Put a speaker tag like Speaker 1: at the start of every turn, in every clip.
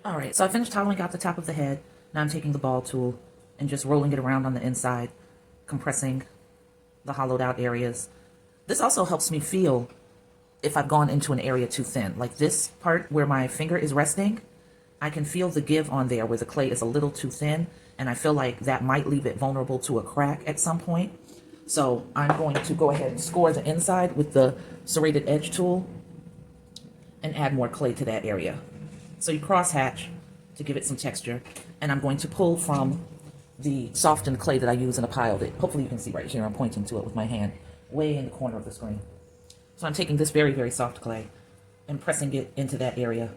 Speaker 1: All right, so I finished hollowing out the top of the head. Now I'm taking the ball tool and just rolling it around on the inside, compressing the hollowed out areas. This also helps me feel if I've gone into an area too thin. Like this part where my finger is resting, I can feel the give on there where the clay is a little too thin, and I feel like that might leave it vulnerable to a crack at some point. So I'm going to go ahead and score the inside with the serrated edge tool and add more clay to that area. So you cross hatch to give it some texture, and I'm going to pull from the softened clay that I use in a pile that hopefully you can see right here. I'm pointing to it with my hand way in the corner of the screen. So I'm taking this very, very soft clay and pressing it into that area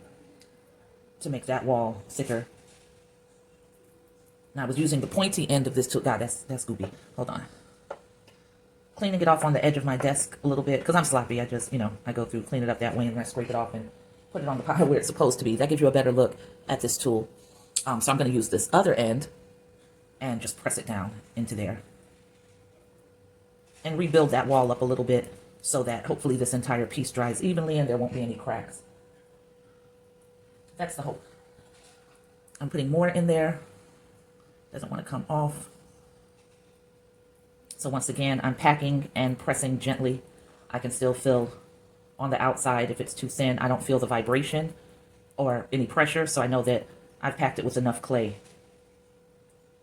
Speaker 1: to make that wall thicker. Now I was using the pointy end of this tool. God, that's goopy. Hold on. Cleaning it off on the edge of my desk a little bit because I'm sloppy. I just, I go through, clean it up that way, and then I scrape it off and put it on the pile where it's supposed to be. That gives you a better look at this tool. So I'm going to use this other end and just press it down into there and rebuild that wall up a little bit so that hopefully this entire piece dries evenly and there won't be any cracks. That's the hope. I'm putting more in there. Doesn't want to come off. So once again, I'm packing and pressing gently. I can still feel on the outside if it's too thin. I don't feel the vibration or any pressure, so I know that I've packed it with enough clay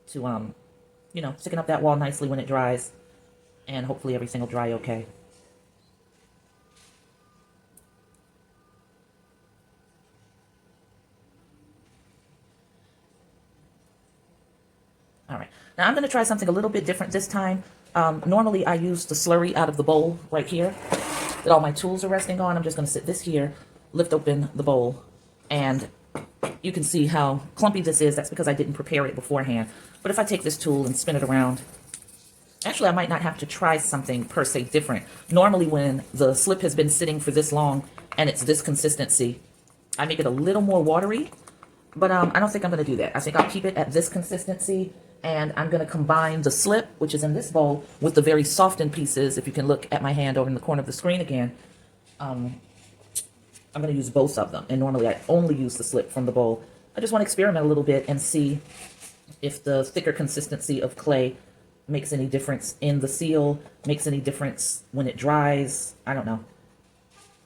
Speaker 1: to, thicken up that wall nicely when it dries, and hopefully everything will dry okay. All right, now I'm going to try something a little bit different this time. Normally I use the slurry out of the bowl right here that all my tools are resting on. I'm just going to sit this here, lift open the bowl, and you can see how clumpy this is. That's because I didn't prepare it beforehand. But if I take this tool and spin it around, actually I might not have to try something per se different. Normally when the slip has been sitting for this long and it's this consistency, I make it a little more watery, but I don't think I'm going to do that. I think I'll keep it at this consistency, and I'm going to combine the slip, which is in this bowl, with the very softened pieces. If you can look at my hand over in the corner of the screen again, I'm going to use both of them. And normally I only use the slip from the bowl. I just want to experiment a little bit and see if the thicker consistency of clay makes any difference in the seal, makes any difference when it dries. I don't know.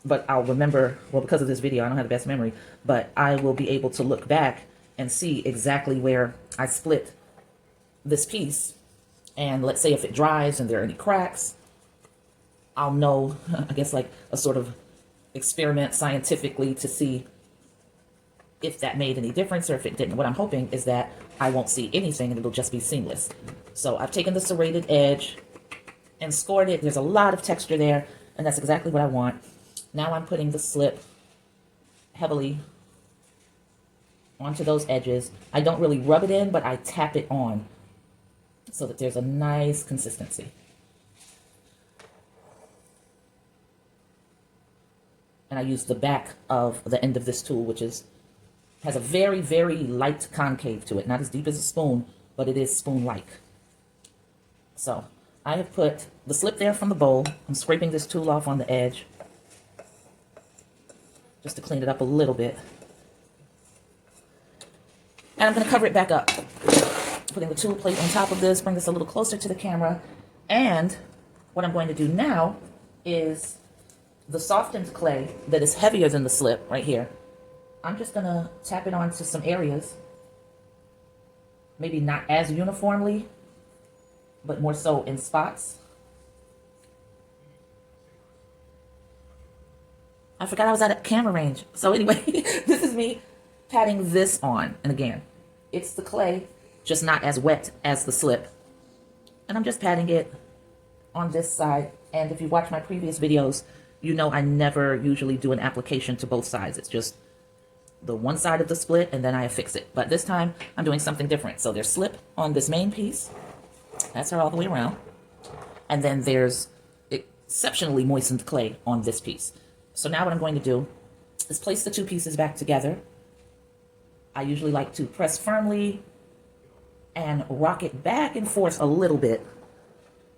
Speaker 1: But I'll remember, well, because of this video, I don't have the best memory, but I will be able to look back and see exactly where I split this piece. And let's say if it dries and there are any cracks, I'll know, I guess, like a sort of experiment scientifically to see if that made any difference or if it didn't. What I'm hoping is that I won't see anything and it'll just be seamless. So I've taken the serrated edge and scored it. There's a lot of texture there, and that's exactly what I want. Now I'm putting the slip heavily onto those edges. I don't really rub it in, but I tap it on so that there's a nice consistency. And I use the back of the end of this tool, which has a very, very light concave to it. Not as deep as a spoon, but it is spoon-like. So I have put the slip there from the bowl. I'm scraping this tool off on the edge just to clean it up a little bit. And I'm going to cover it back up. Putting the tool plate on top of this, bring this a little closer to the camera. And what I'm going to do now is the softened clay that is heavier than the slip right here. I'm just going to tap it onto some areas. Maybe not as uniformly, but more so in spots. I forgot I was at camera range. So anyway, this is me patting this on. And again, it's the clay, just not as wet as the slip. And I'm just patting it on this side. And if you watch my previous videos, you know I never usually do an application to both sides. It's just the one side of the split and then I affix it. But this time I'm doing something different. So there's slip on this main piece. That's her all the way around. And then there's exceptionally moistened clay on this piece. So now what I'm going to do is place the two pieces back together. I usually like to press firmly and rock it back and forth a little bit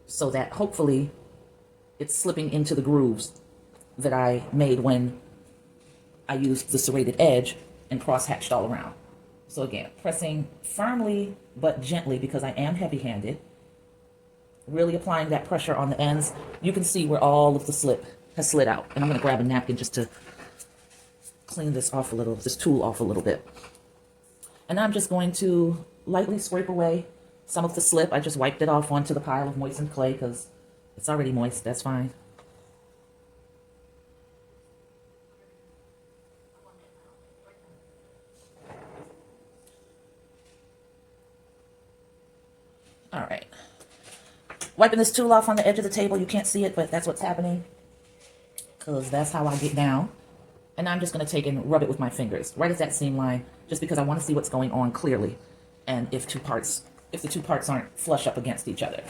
Speaker 1: so that hopefully it's slipping into the grooves that I made when I used the serrated edge and cross-hatched all around. So again, pressing firmly but gently because I am heavy-handed. Really applying that pressure on the ends. You can see where all of the slip has slid out. And I'm going to grab a napkin just to clean this off a little, this tool off a little bit. And I'm just going to lightly scrape away some of the slip. I just wiped it off onto the pile of moistened clay because it's already moist. That's fine. All right. Wiping this tool off on the edge of the table. You can't see it, but that's what's happening because that's how I get down. And I'm just going to take and rub it with my fingers right at that seam line just because I want to see what's going on clearly and if the two parts aren't flush up against each other.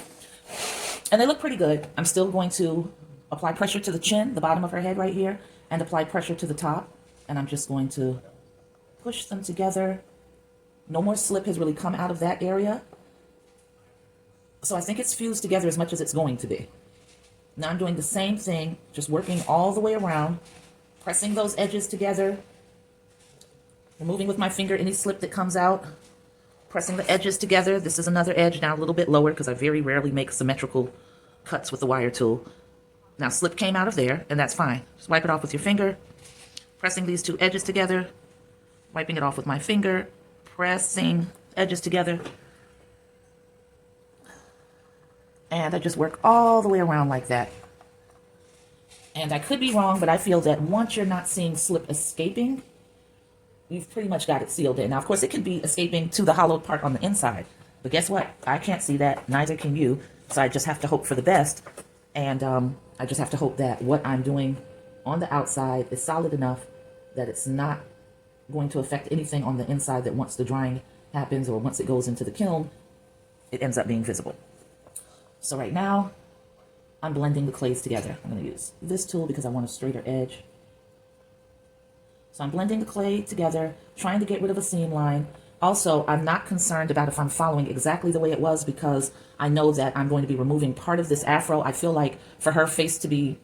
Speaker 1: And they look pretty good. I'm still going to apply pressure to the chin, the bottom of her head right here, and apply pressure to the top. And I'm just going to push them together. No more slip has really come out of that area. So I think it's fused together as much as it's going to be. Now I'm doing the same thing, just working all the way around, pressing those edges together, removing with my finger any slip that comes out, pressing the edges together. This is another edge now a little bit lower because I very rarely make symmetrical cuts with the wire tool. Now slip came out of there, and that's fine. Just wipe it off with your finger, pressing these two edges together, wiping it off with my finger, pressing edges together. And I just work all the way around like that. And I could be wrong, but I feel that once you're not seeing slip escaping, you've pretty much got it sealed in. Now, of course, it could be escaping to the hollowed part on the inside. But guess what? I can't see that. Neither can you. So I just have to hope for the best. And I just have to hope that what I'm doing on the outside is solid enough that it's not going to affect anything on the inside, that once the drying happens or once it goes into the kiln, it ends up being visible. So right now, I'm blending the clays together. I'm going to use this tool because I want a straighter edge. So I'm blending the clay together, trying to get rid of a seam line. Also, I'm not concerned about if I'm following exactly the way it was because I know that I'm going to be removing part of this afro. I feel like for her face to be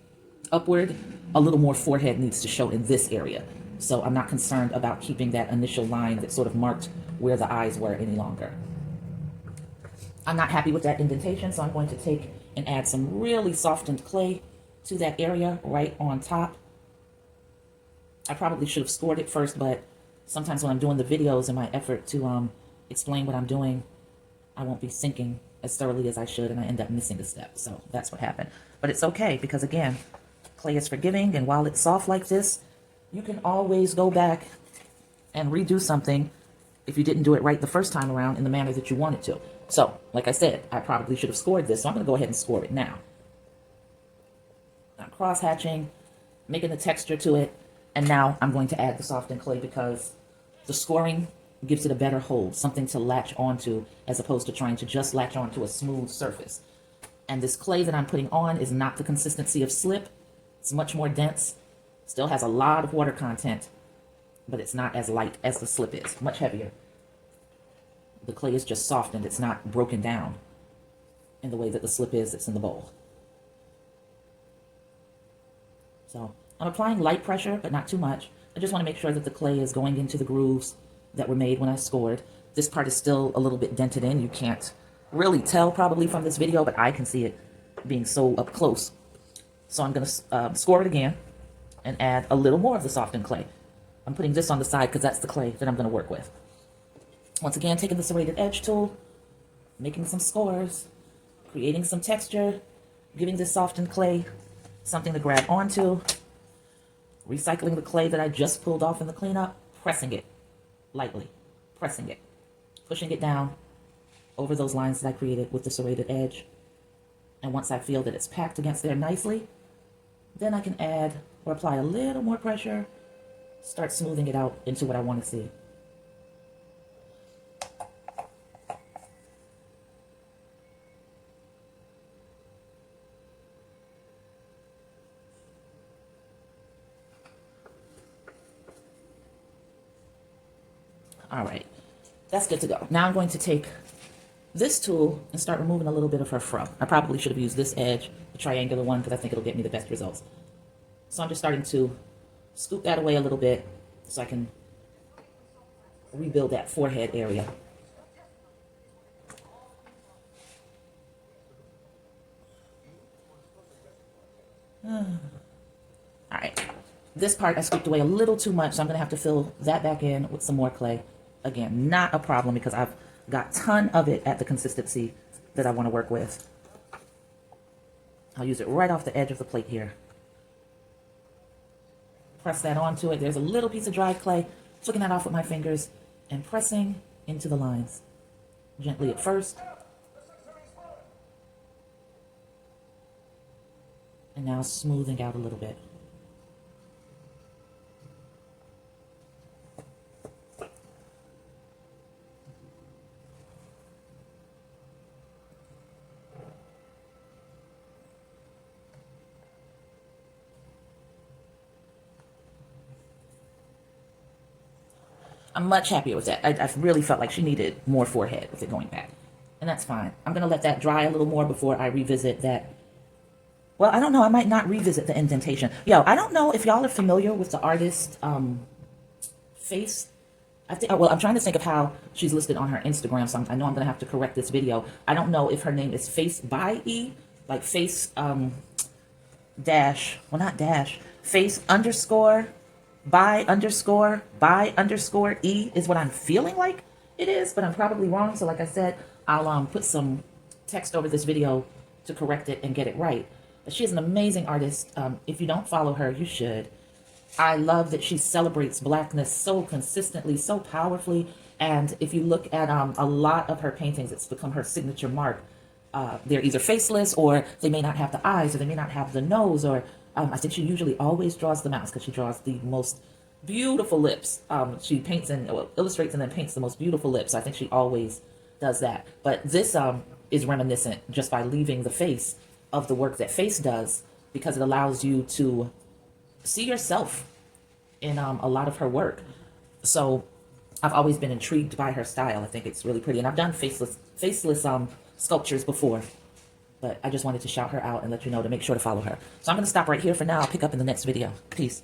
Speaker 1: upward, a little more forehead needs to show in this area. So I'm not concerned about keeping that initial line that sort of marked where the eyes were any longer. I'm not happy with that indentation, so I'm going to take and add some really softened clay to that area right on top. I probably should have scored it first, but sometimes when I'm doing the videos in my effort to explain what I'm doing, I won't be thinking as thoroughly as I should, and I end up missing a step. So that's what happened. But it's okay, because again, clay is forgiving, and while it's soft like this, you can always go back and redo something if you didn't do it right the first time around in the manner that you wanted to. So, like I said, I probably should have scored this, so I'm going to go ahead and score it now. I'm cross-hatching, making the texture to it, and now I'm going to add the softened clay because the scoring gives it a better hold, something to latch onto as opposed to trying to just latch onto a smooth surface. And this clay that I'm putting on is not the consistency of slip. It's much more dense, still has a lot of water content, but it's not as light as the slip is, much heavier. The clay is just softened, it's not broken down in the way that the slip is that's in the bowl. So I'm applying light pressure, but not too much. I just want to make sure that the clay is going into the grooves that were made when I scored. This part is still a little bit dented in. You can't really tell probably from this video, but I can see it being so up close. So I'm going to score it again and add a little more of the softened clay. I'm putting this on the side because that's the clay that I'm going to work with. Once again, taking the serrated edge tool, making some scores, creating some texture, giving this softened clay something to grab onto, recycling the clay that I just pulled off in the cleanup, pressing it lightly, pressing it, pushing it down over those lines that I created with the serrated edge. And once I feel that it's packed against there nicely, then I can add or apply a little more pressure, start smoothing it out into what I want to see. All right, that's good to go. Now I'm going to take this tool and start removing a little bit of her FRO. I probably should have used this edge, the triangular one, because I think it'll get me the best results. So I'm just starting to scoop that away a little bit so I can rebuild that forehead area. All right, this part I scooped away a little too much, so I'm gonna have to fill that back in with some more clay. Again, not a problem because I've got a ton of it at the consistency that I want to work with. I'll use it right off the edge of the plate here. Press that onto it. There's a little piece of dried clay. Flicking that off with my fingers and pressing into the lines. Gently at first. And now smoothing out a little bit. I'm much happier with that. I really felt like she needed more forehead with it going back. And that's fine. I'm going to let that dry a little more before I revisit that. Well, I don't know. I might not revisit the indentation. Yo, I don't know if y'all are familiar with the artist Face. I think. Well, I'm trying to think of how she's listed on her Instagram. So I know I'm going to have to correct this video. I don't know if her name is Face by E, like Face dash. Well, not dash. Face underscore by underscore E is what I'm feeling like it is, but I'm probably wrong. So like I said, I'll put some text over this video to correct it and get it right. But she is an amazing artist. If you don't follow her, you should. I love that she celebrates Blackness so consistently, so powerfully. And if you look at a lot of her paintings, it's become her signature mark. They're either faceless, or they may not have the eyes, or they may not have the nose, or I think she usually always draws the mouth because she draws the most beautiful lips. She paints and illustrates and then paints the most beautiful lips. I think she always does that. But this is reminiscent just by leaving the face of the work that Face does, because it allows you to see yourself in a lot of her work. So I've always been intrigued by her style. I think it's really pretty. And I've done faceless sculptures before. But I just wanted to shout her out and let you know to make sure to follow her. So I'm going to stop right here for now. I'll pick up in the next video. Peace.